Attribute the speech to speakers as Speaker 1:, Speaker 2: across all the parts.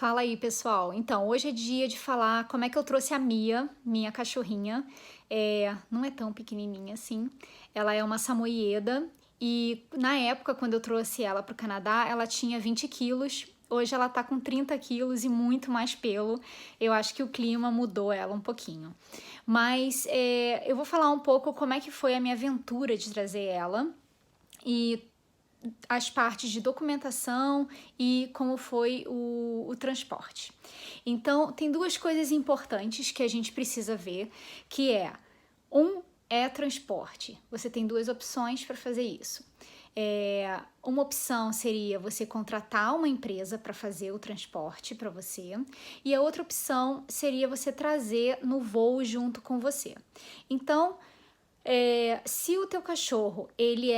Speaker 1: Fala aí, pessoal. Então, hoje é dia de falar como é que eu trouxe a Mia, minha cachorrinha. Não é tão pequenininha assim. Ela é uma samoyeda e na época, quando eu trouxe ela para o Canadá, ela tinha 20 quilos. Hoje ela tá com 30 quilos e muito mais pelo. Eu acho que o clima mudou ela um pouquinho. Mas eu vou falar um pouco como é que foi a minha aventura de trazer ela e as partes de documentação e como foi o transporte. Então, tem duas coisas importantes que a gente precisa ver, que é transporte. Você tem duas opções para fazer isso. Uma opção seria você contratar uma empresa para fazer o transporte para você, e a outra opção seria você trazer no voo junto com você. Então, se o teu cachorro ele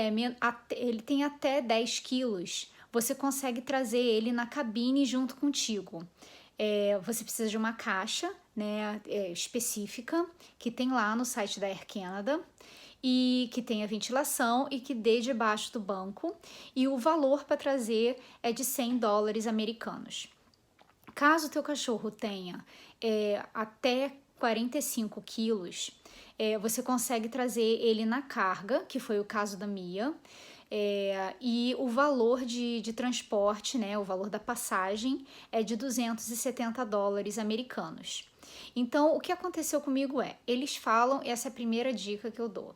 Speaker 1: tem até 10 quilos, você consegue trazer ele na cabine junto contigo. Você precisa de uma caixa, né, específica que tem lá no site da Air Canada e que tenha ventilação e que dê debaixo do banco, e o valor para trazer é de 100 dólares americanos. Caso o teu cachorro tenha até 45 quilos, você consegue trazer ele na carga, que foi o caso da Mia, e o valor de transporte, né, o valor da passagem é de 270 dólares americanos. Então, o que aconteceu comigo eles falam, essa é a primeira dica que eu dou,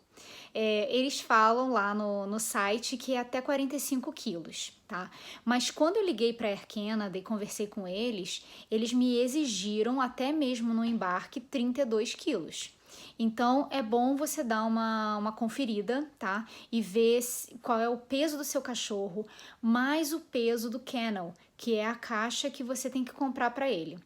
Speaker 1: eles falam lá no site que é até 45 quilos, tá? Mas quando eu liguei para a Air Canada e conversei com eles me exigiram, até mesmo no embarque, 32 quilos. Então, é bom você dar uma conferida, tá? E ver qual é o peso do seu cachorro, mais o peso do kennel, que é a caixa que você tem que comprar para ele.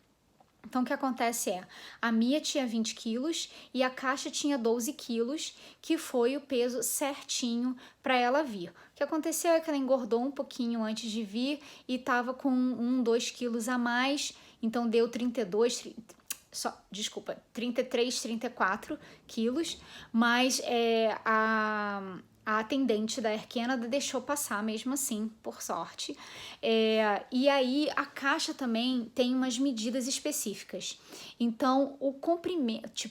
Speaker 1: Então, o que acontece a Mia tinha 20 quilos e a caixa tinha 12 quilos, que foi o peso certinho para ela vir. O que aconteceu é que ela engordou um pouquinho antes de vir e tava com 2 quilos a mais, então deu 33, 34 quilos, mas a atendente da Air Canada deixou passar mesmo assim, por sorte. E aí a caixa também tem umas medidas específicas. Então, o comprimento,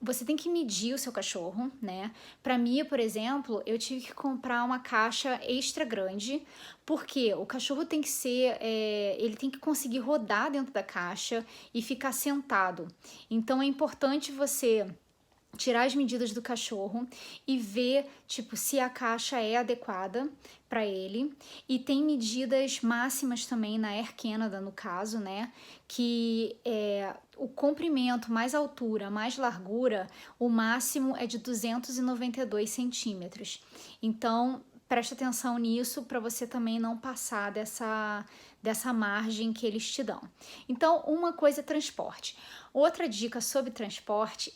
Speaker 1: você tem que medir o seu cachorro, né? Para mim, por exemplo, eu tive que comprar uma caixa extra grande, porque o cachorro tem que ele tem que conseguir rodar dentro da caixa e ficar sentado. Então, é importante você tirar as medidas do cachorro e ver, se a caixa é adequada para ele. E tem medidas máximas também na Air Canada, no caso, né? Que o comprimento mais altura, mais largura, o máximo é de 292 centímetros. Então, preste atenção nisso para você também não passar dessa margem que eles te dão. Então, uma coisa é transporte. Outra dica sobre transporte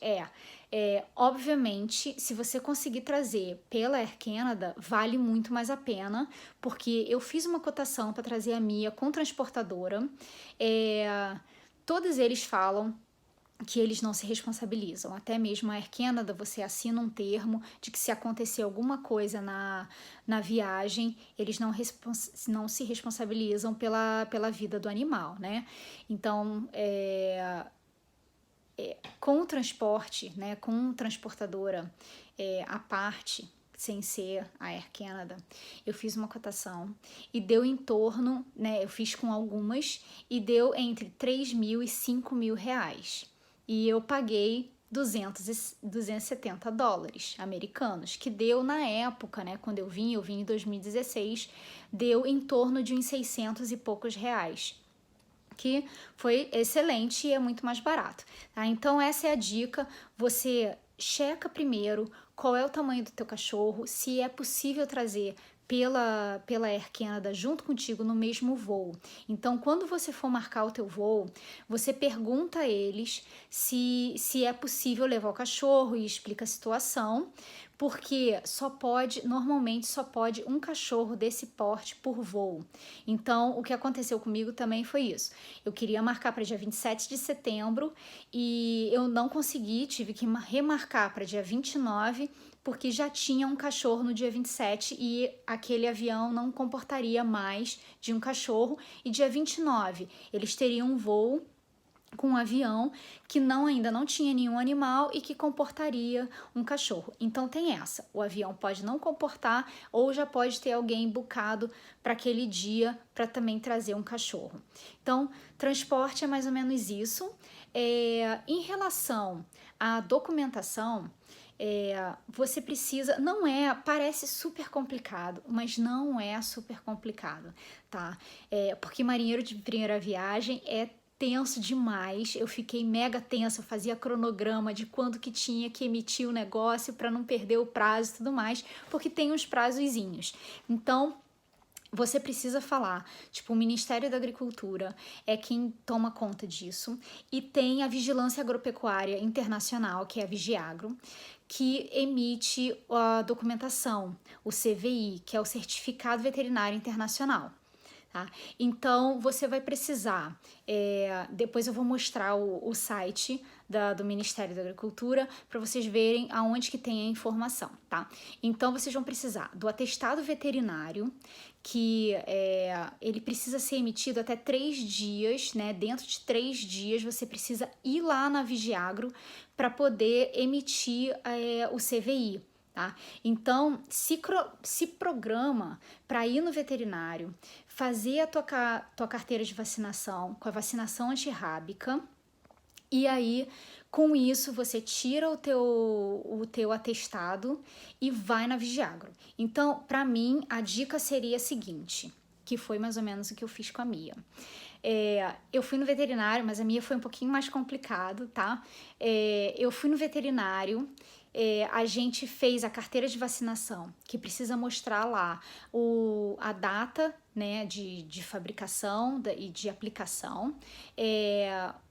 Speaker 1: obviamente, se você conseguir trazer pela Air Canada, vale muito mais a pena, porque eu fiz uma cotação para trazer a Mia com transportadora. Todos eles falam que eles não se responsabilizam. Até mesmo a Air Canada, você assina um termo de que se acontecer alguma coisa na viagem, eles não se responsabilizam pela vida do animal, né? Então, com o transporte, né, com transportadora à parte, sem ser a Air Canada, eu fiz uma cotação e deu em torno, né, eu fiz com algumas e deu entre 3 mil e 5 mil reais. E eu paguei 270 dólares americanos, que deu na época, né, quando eu vim em 2016, deu em torno de uns 600 e poucos reais, que foi excelente e é muito mais barato, tá? Então essa é a dica, você checa primeiro qual é o tamanho do teu cachorro, se é possível trazer pela Air Canada junto contigo no mesmo voo. Então, quando você for marcar o teu voo, você pergunta a eles se é possível levar o cachorro e explica a situação, porque normalmente só pode um cachorro desse porte por voo. Então, o que aconteceu comigo também foi isso. Eu queria marcar para dia 27 de setembro e eu não consegui, tive que remarcar para dia 29, porque já tinha um cachorro no dia 27 e aquele avião não comportaria mais de um cachorro. E dia 29 eles teriam um voo com um avião que ainda não tinha nenhum animal e que comportaria um cachorro. Então tem essa, o avião pode não comportar ou já pode ter alguém bucado para aquele dia para também trazer um cachorro. Então, transporte é mais ou menos isso. Em relação à documentação, você precisa, parece super complicado, mas não é super complicado, tá? Porque marinheiro de primeira viagem é tenso demais, eu fiquei mega tensa, eu fazia cronograma de quando que tinha que emitir o negócio para não perder o prazo e tudo mais, porque tem uns prazozinhos. Então, você precisa falar, tipo, o Ministério da Agricultura é quem toma conta disso, e tem a Vigilância Agropecuária Internacional, que é a Vigiagro, que emite a documentação, o CVI, que é o Certificado Veterinário Internacional. Tá? Então, você vai precisar, depois eu vou mostrar o site do Ministério da Agricultura para vocês verem aonde que tem a informação, tá? Então, vocês vão precisar do atestado veterinário, que ele precisa ser emitido até 3 dias, né? Dentro de 3 dias, você precisa ir lá na Vigiagro para poder emitir o CVI. Tá? Então, se programa para ir no veterinário, fazer a tua carteira de vacinação com a vacinação antirrábica, e aí, com isso, você tira o teu atestado e vai na Vigiagro. Então, para mim, a dica seria a seguinte, que foi mais ou menos o que eu fiz com a Mia. Eu fui no veterinário, mas a Mia foi um pouquinho mais complicado, tá? Eu fui no veterinário, a gente fez a carteira de vacinação, que precisa mostrar lá a data, né, de fabricação e de aplicação,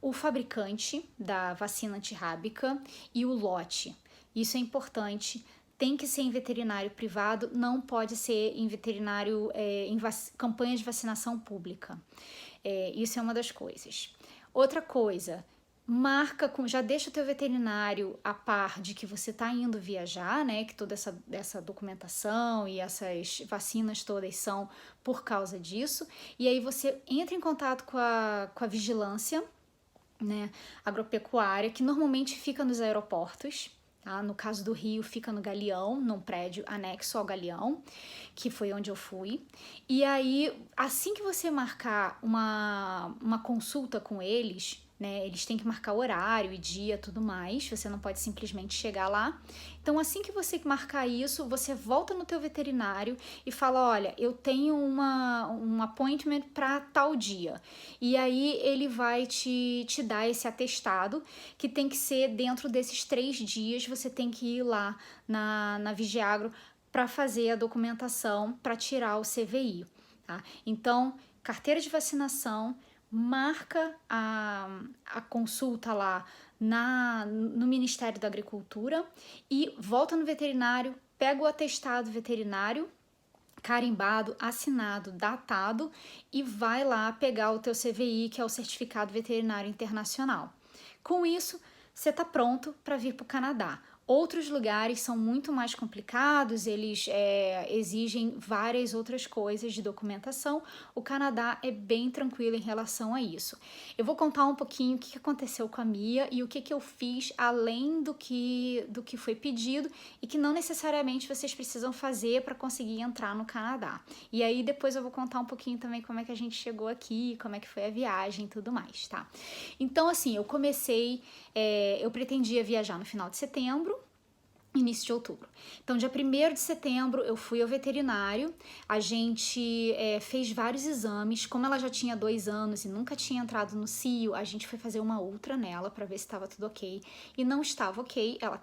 Speaker 1: o fabricante da vacina antirrábica e o lote. Isso é importante. Tem que ser em veterinário privado, não pode ser em veterinário, em campanha de vacinação pública. Isso é uma das coisas. Outra coisa, já deixa o teu veterinário a par de que você está indo viajar, né? Que toda essa documentação e essas vacinas todas são por causa disso. E aí você entra em contato com a vigilância, né, agropecuária, que normalmente fica nos aeroportos. Tá? No caso do Rio, fica no Galeão, num prédio anexo ao Galeão, que foi onde eu fui. E aí, assim que você marcar uma consulta com eles, né, eles têm que marcar horário e dia, tudo mais, você não pode simplesmente chegar lá. Então, assim que você marcar isso, você volta no teu veterinário e fala, olha, eu tenho um appointment para tal dia. E aí, ele vai te dar esse atestado, que tem que ser dentro desses 3 dias, você tem que ir lá na Vigiagro para fazer a documentação, para tirar o CVI, tá? Então, carteira de vacinação, marca a consulta lá no Ministério da Agricultura e volta no veterinário, pega o atestado veterinário, carimbado, assinado, datado, e vai lá pegar o teu CVI, que é o Certificado Veterinário Internacional. Com isso, você está pronto para vir para o Canadá. Outros lugares são muito mais complicados, eles exigem várias outras coisas de documentação. O Canadá é bem tranquilo em relação a isso. Eu vou contar um pouquinho o que aconteceu com a Mia e o que eu fiz além do que foi pedido e que não necessariamente vocês precisam fazer para conseguir entrar no Canadá. E aí depois eu vou contar um pouquinho também como é que a gente chegou aqui, como é que foi a viagem e tudo mais, tá? Então, assim, eu pretendia viajar no final de setembro, início de outubro. Então, dia 1º de setembro, eu fui ao veterinário, a gente fez vários exames, como ela já tinha 2 anos e nunca tinha entrado no cio, a gente foi fazer uma ultra nela para ver se estava tudo ok, e não estava ok, ela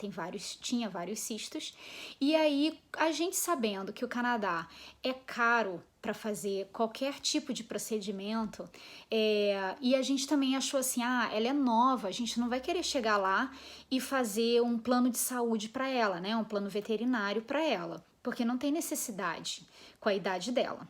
Speaker 1: tinha vários cistos, e aí, a gente sabendo que o Canadá é caro para fazer qualquer tipo de procedimento, e a gente também achou assim, ela é nova, a gente não vai querer chegar lá e fazer um plano de saúde para ela, né, um plano veterinário para ela, porque não tem necessidade com a idade dela.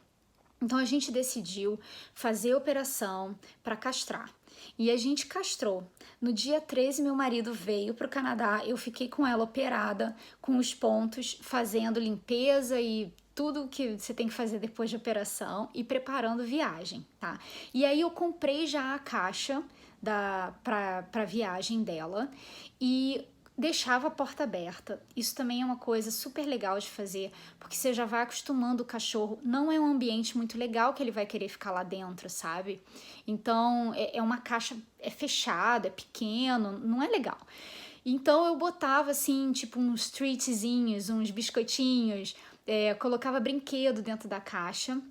Speaker 1: Então a gente decidiu fazer a operação para castrar. E a gente castrou. No dia 13, meu marido veio para o Canadá, eu fiquei com ela operada, com os pontos, fazendo limpeza e tudo que você tem que fazer depois de operação e preparando viagem, tá? E aí eu comprei já a caixa para viagem dela e deixava a porta aberta. Isso também é uma coisa super legal de fazer, porque você já vai acostumando o cachorro. Não é um ambiente muito legal que ele vai querer ficar lá dentro, sabe? Então, é uma caixa, é fechada, é pequeno, não é legal. Então, eu botava, assim, tipo, uns treatzinhos, uns biscoitinhos, colocava brinquedo dentro da caixa,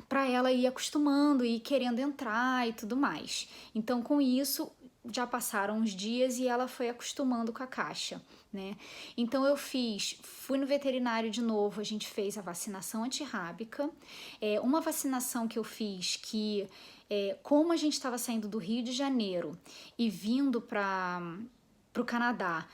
Speaker 1: para ela ir acostumando e querendo entrar e tudo mais. Então, com isso, já passaram uns dias e ela foi acostumando com a caixa, né? Então eu fui no veterinário de novo, a gente fez a vacinação antirrábica, uma vacinação que eu fiz que, como a gente estava saindo do Rio de Janeiro e vindo para o Canadá,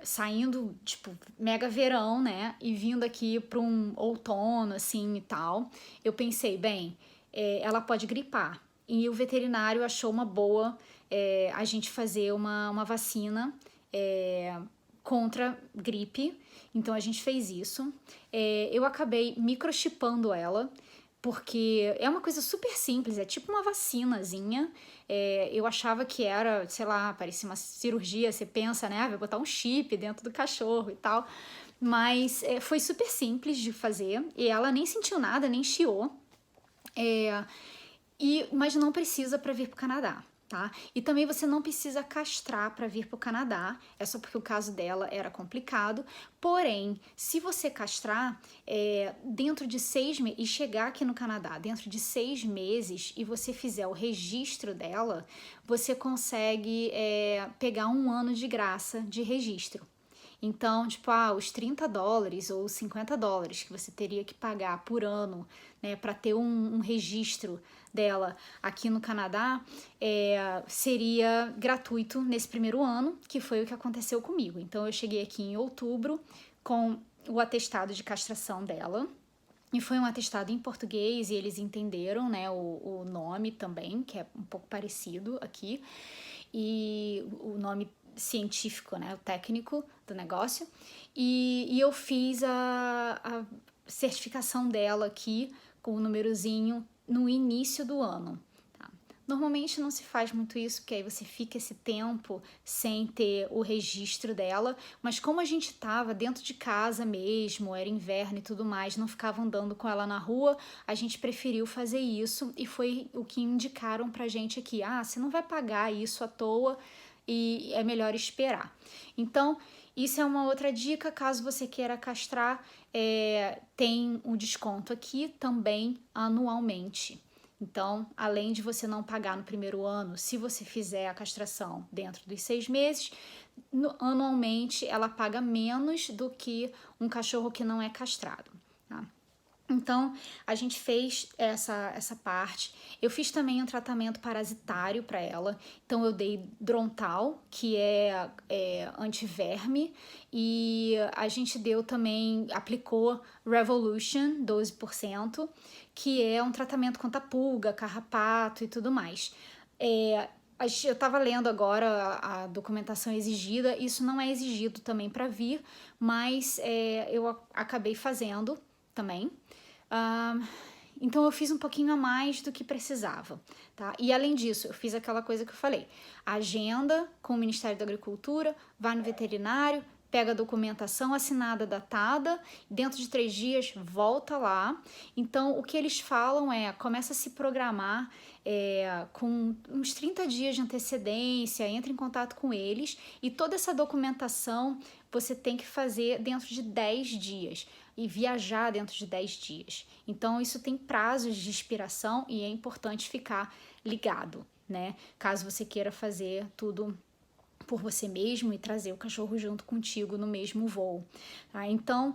Speaker 1: saindo, tipo, mega verão, né, e vindo aqui para um outono, assim, e tal, eu pensei, bem, ela pode gripar, e o veterinário achou uma boa a gente fazer uma vacina contra gripe, então a gente fez isso. Eu acabei microchipando ela, porque é uma coisa super simples, é tipo uma vacinazinha. Eu achava que era, sei lá, parecia uma cirurgia, você pensa, né, vai botar um chip dentro do cachorro e tal, mas foi super simples de fazer, e ela nem sentiu nada, nem chiou, mas não precisa para vir para o Canadá. Tá? E também você não precisa castrar para vir para o Canadá, é só porque o caso dela era complicado. Porém, se você castrar dentro de 6 meses e chegar aqui no Canadá dentro de 6 meses e você fizer o registro dela, você consegue pegar 1 ano de graça de registro. Então, tipo, os $30 ou $50 que você teria que pagar por ano, né, para ter um registro dela aqui no Canadá, seria gratuito nesse primeiro ano, que foi o que aconteceu comigo. Então, eu cheguei aqui em outubro com o atestado de castração dela, e foi um atestado em português e eles entenderam, né, o nome também, que é um pouco parecido aqui, e o nome científico, né, o técnico do negócio, e eu fiz a certificação dela aqui com o númerozinho no início do ano. Tá? Normalmente não se faz muito isso, porque aí você fica esse tempo sem ter o registro dela, mas como a gente estava dentro de casa mesmo, era inverno e tudo mais, não ficava andando com ela na rua, a gente preferiu fazer isso e foi o que indicaram pra gente aqui. Você não vai pagar isso à toa e é melhor esperar. Então, isso é uma outra dica, caso você queira castrar, tem um desconto aqui também anualmente. Então, além de você não pagar no primeiro ano, se você fizer a castração dentro dos 6 meses, anualmente ela paga menos do que um cachorro que não é castrado. Tá? Então, a gente fez essa parte. Eu fiz também um tratamento parasitário para ela. Então, eu dei Drontal, que é antiverme, e a gente deu também, aplicou Revolution 12%, que é um tratamento contra pulga, carrapato e tudo mais. Eu estava lendo agora a documentação exigida, isso não é exigido também para vir, mas eu acabei fazendo também. Então eu fiz um pouquinho a mais do que precisava, tá? E além disso, eu fiz aquela coisa que eu falei, agenda com o Ministério da Agricultura, vai no veterinário, pega a documentação assinada, datada, dentro de 3 dias volta lá. Então o que eles falam começa a se programar com uns 30 dias de antecedência, entra em contato com eles e toda essa documentação você tem que fazer dentro de 10 dias e viajar dentro de 10 dias. Então isso tem prazos de expiração e é importante ficar ligado, né? Caso você queira fazer tudo por você mesmo e trazer o cachorro junto contigo no mesmo voo, tá? Então,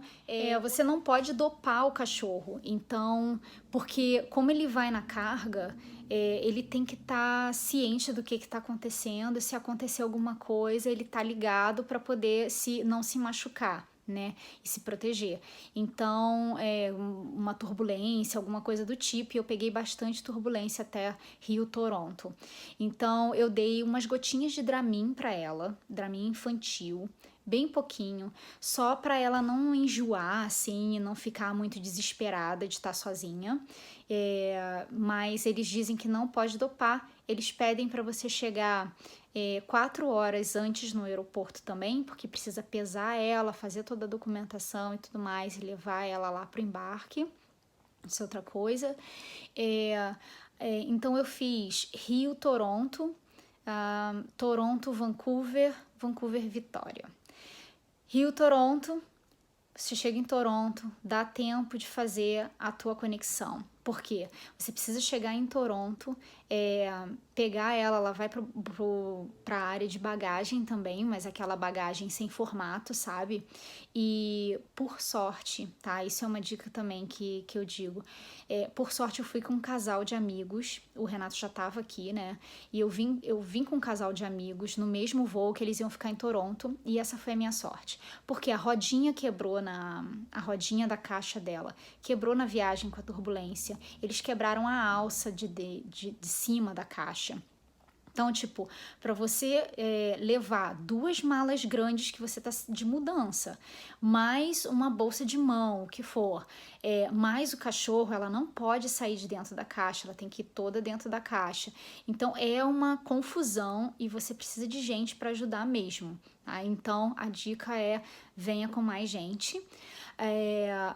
Speaker 1: você não pode dopar o cachorro, então, porque como ele vai na carga, ele tem que estar ciente do que está acontecendo, se acontecer alguma coisa, ele tá ligado para poder não se machucar, né, e se proteger. Então, uma turbulência, alguma coisa do tipo, e eu peguei bastante turbulência até Rio-Toronto. Então, eu dei umas gotinhas de Dramin para ela, Dramin infantil, bem pouquinho, só para ela não enjoar, assim, e não ficar muito desesperada de estar sozinha. Mas eles dizem que não pode dopar, eles pedem para você chegar 4 horas antes no aeroporto também, porque precisa pesar ela, fazer toda a documentação e tudo mais, e levar ela lá pro embarque. Isso é outra coisa. Então eu fiz Rio-Toronto, Toronto-Vancouver, Vancouver-Vitória. Rio-Toronto, você chega em Toronto, dá tempo de fazer a tua conexão. Por quê? Você precisa chegar em Toronto, pegar ela vai pra área de bagagem também, mas aquela bagagem sem formato, sabe? E por sorte, tá? Isso é uma dica também que eu digo. Por sorte eu fui com um casal de amigos, o Renato já tava aqui, né? E eu vim com um casal de amigos no mesmo voo que eles iam ficar em Toronto, e essa foi a minha sorte. Porque a rodinha quebrou a rodinha da caixa dela, quebrou na viagem com a turbulência. Eles quebraram a alça de cima da caixa. Então, tipo, para você levar 2 malas grandes que você tá de mudança, mais uma bolsa de mão, o que for, mais o cachorro, ela não pode sair de dentro da caixa, ela tem que ir toda dentro da caixa. Então, é uma confusão e você precisa de gente para ajudar mesmo, tá? Então, a dica venha com mais gente.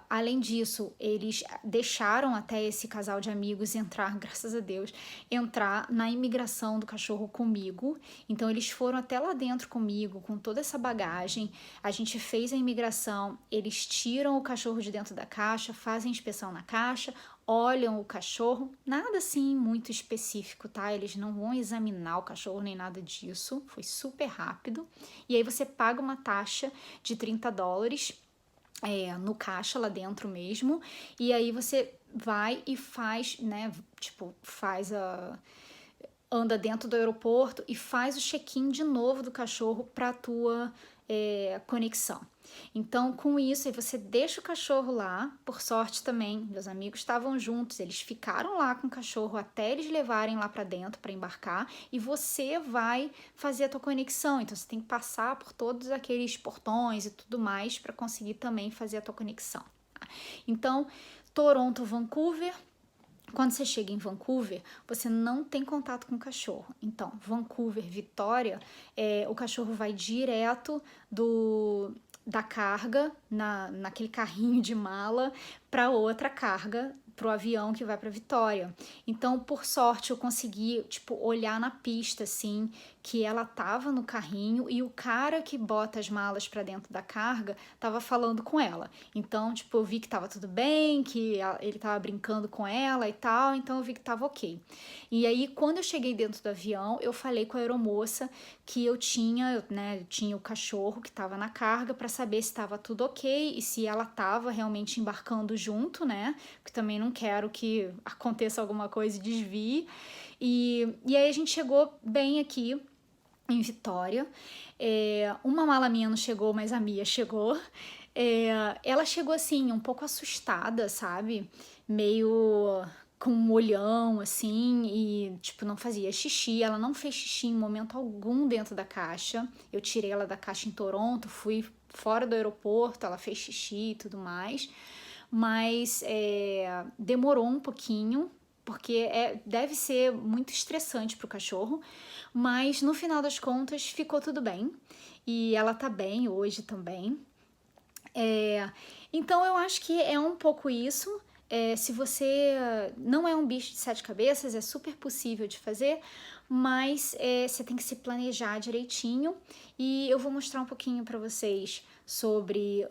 Speaker 1: Além disso, eles deixaram até esse casal de amigos entrar, graças a Deus, entrar na imigração do cachorro comigo. Então eles foram até lá dentro comigo, com toda essa bagagem. A gente fez a imigração, eles tiram o cachorro de dentro da caixa, fazem inspeção na caixa, olham o cachorro, nada assim muito específico, tá? Eles não vão examinar o cachorro nem nada disso, foi super rápido. E aí você paga uma taxa de $30, no caixa lá dentro mesmo, e aí você vai e faz, né, tipo, anda dentro do aeroporto e faz o check-in de novo do cachorro para tua conexão. Então, com isso, aí você deixa o cachorro lá. Por sorte também, meus amigos estavam juntos, eles ficaram lá com o cachorro até eles levarem lá para dentro para embarcar, e você vai fazer a tua conexão. Então, você tem que passar por todos aqueles portões e tudo mais para conseguir também fazer a tua conexão. Então, Toronto, Vancouver. Quando você chega em Vancouver, você não tem contato com o cachorro. Então, Vancouver, Vitória, o cachorro vai direto da carga, naquele carrinho de mala, para outra carga, pro avião que vai para Vitória. Então, por sorte, eu consegui, tipo, olhar na pista, assim, que ela tava no carrinho e o cara que bota as malas para dentro da carga tava falando com ela. Então, tipo, eu vi que tava tudo bem, que ele tava brincando com ela e tal, então eu vi que tava ok. E aí, quando eu cheguei dentro do avião, eu falei com a aeromoça que eu tinha o cachorro que tava na carga para saber se tava tudo ok e se ela tava realmente embarcando junto, né? Porque também não quero que aconteça alguma coisa e desvie. E aí a gente chegou bem aqui em Vitória. Uma mala minha não chegou, mas a Mia chegou. Ela chegou assim, um pouco assustada, sabe? Meio com um olhão, assim, e, tipo, não fazia xixi. Ela não fez xixi em momento algum dentro da caixa. Eu tirei ela da caixa em Toronto, fui fora do aeroporto, ela fez xixi e tudo mais. Mas demorou um pouquinho, porque deve ser muito estressante pro cachorro, mas no final das contas ficou tudo bem, e ela tá bem hoje também. Então eu acho que é um pouco isso. Se você não é um bicho de 7 cabeças, é super possível de fazer, mas você tem que se planejar direitinho. E eu vou mostrar um pouquinho para vocês sobre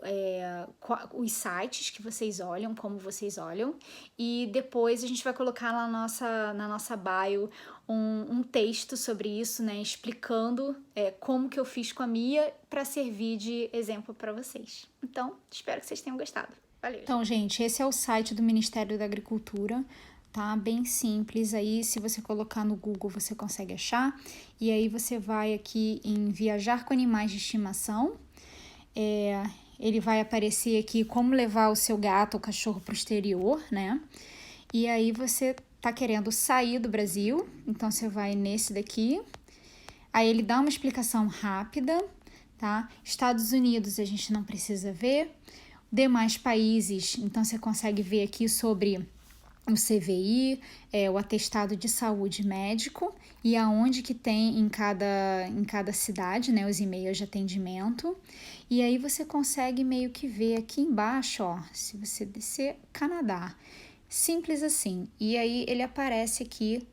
Speaker 1: os sites que vocês olham, como vocês olham, e depois a gente vai colocar na nossa bio um texto sobre isso, né, explicando como que eu fiz com a Mia para servir de exemplo para vocês. Então, espero que vocês tenham gostado. Valeu! Então, gente, esse é o site do Ministério da Agricultura, tá? Bem simples, aí se você colocar no Google você consegue achar, e aí você vai aqui em Viajar com Animais de Estimação, ele vai aparecer aqui como levar o seu gato ou cachorro para o exterior, né? E aí você tá querendo sair do Brasil, então você vai nesse daqui, aí ele dá uma explicação rápida, tá? Estados Unidos a gente não precisa ver, demais países, então você consegue ver aqui sobre o CVI, o atestado de saúde médico e aonde que tem em cada cidade, né, os e-mails de atendimento. E aí você consegue meio que ver aqui embaixo, ó, se você descer, Canadá. Simples assim. E aí ele aparece aqui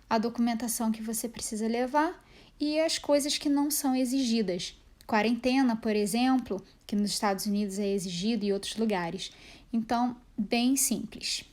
Speaker 1: a documentação que você precisa levar e as coisas que não são exigidas. Quarentena, por exemplo, que nos Estados Unidos é exigido e outros lugares. Então, bem simples.